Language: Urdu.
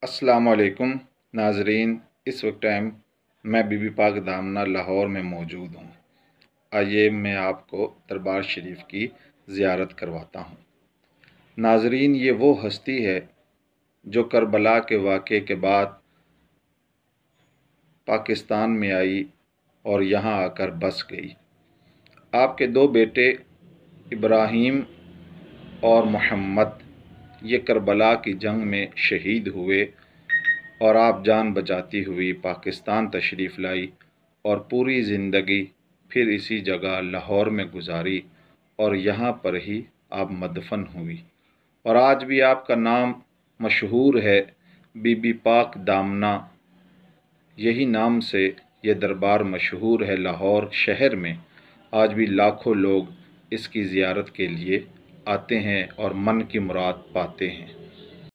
السلام علیکم ناظرین، اس وقت میں بی بی پاک دامنہ لاہور میں موجود ہوں۔ آئیے میں آپ کو دربار شریف کی زیارت کرواتا ہوں۔ ناظرین، یہ وہ ہستی ہے جو کربلا کے واقعے کے بعد پاکستان میں آئی اور یہاں آ کر بس گئی۔ آپ کے دو بیٹے ابراہیم اور محمد یہ کربلا کی جنگ میں شہید ہوئے اور آپ جان بچاتی ہوئی پاکستان تشریف لائی اور پوری زندگی پھر اسی جگہ لاہور میں گزاری اور یہاں پر ہی آپ مدفن ہوئی، اور آج بھی آپ کا نام مشہور ہے، بی بی پاک دامنہ۔ یہی نام سے یہ دربار مشہور ہے لاہور شہر میں۔ آج بھی لاکھوں لوگ اس کی زیارت کے لیے آتے ہیں اور من کی مراد پاتے ہیں۔